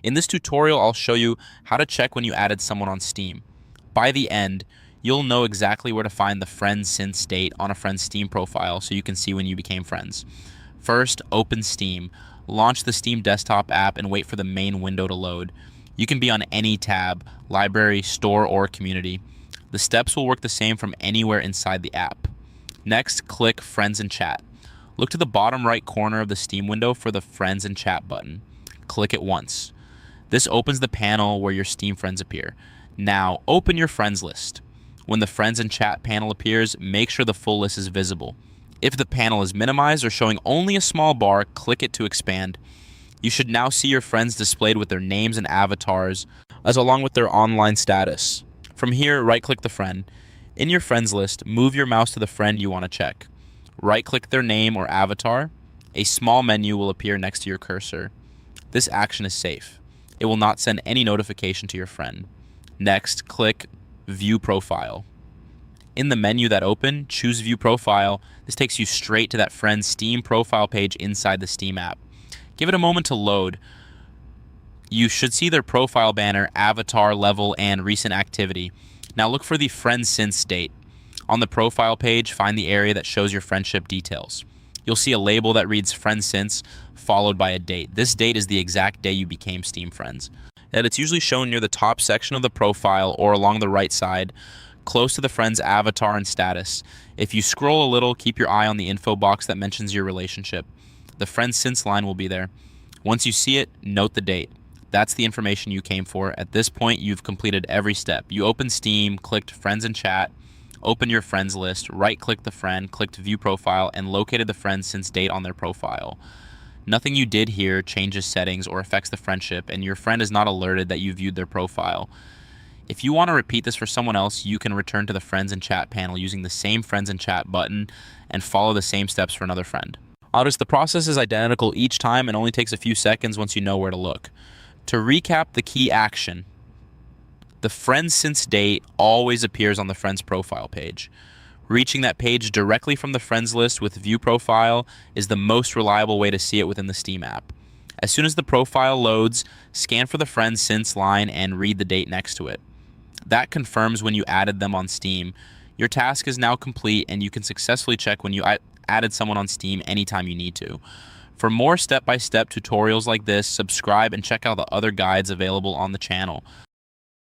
In this tutorial, I'll show you how to check when you added someone on Steam. By the end, you'll know exactly where to find the friends since date on a friend's Steam profile so you can see when you became friends. First, open Steam. Launch the Steam desktop app and wait for the main window to load. You can be on any tab, library, store, or community. The steps will work the same from anywhere inside the app. Next, click Friends and Chat. Look to the bottom right corner of the Steam window for the Friends and Chat button. Click it once. This opens the panel where your Steam friends appear. Now, open your friends list. When the Friends and Chat panel appears, make sure the full list is visible. If the panel is minimized or showing only a small bar, click it to expand. You should now see your friends displayed with their names and avatars, as along with their online status. From here, right-click the friend. In your friends list, move your mouse to the friend you want to check. Right-click their name or avatar. A small menu will appear next to your cursor. This action is safe. It will not send any notification to your friend. Next, click View Profile. In the menu that opened, choose View Profile. This takes you straight to that friend's Steam profile page inside the Steam app. Give it a moment to load. You should see their profile banner, avatar, level, and recent activity. Now look for the friends since date. On the profile page, find the area that shows your friendship details. You'll see a label that reads friends since, followed by a date. This date is the exact day you became Steam friends. And it's usually shown near the top section of the profile or along the right side, close to the friend's avatar and status. If you scroll a little, keep your eye on the info box that mentions your relationship. The friends since line will be there. Once you see it, note the date. That's the information you came for. At this point, you've completed every step. You opened Steam, clicked Friends and Chat, open your friends list, right-click the friend, clicked View Profile, and located the friends since date on their profile. Nothing you did here changes settings or affects the friendship, and your friend is not alerted that you viewed their profile. If you want to repeat this for someone else, you can return to the Friends and Chat panel using the same Friends and Chat button and follow the same steps for another friend. Notice the process is identical each time and only takes a few seconds once you know where to look. To recap the key action, the friends since date always appears on the friend's profile page. Reaching that page directly from the friends list with View Profile is the most reliable way to see it within the Steam app. As soon as the profile loads, scan for the friends since line and read the date next to it. That confirms when you added them on Steam. Your task is now complete and you can successfully check when you added someone on Steam anytime you need to. For more step-by-step tutorials like this, subscribe and check out the other guides available on the channel.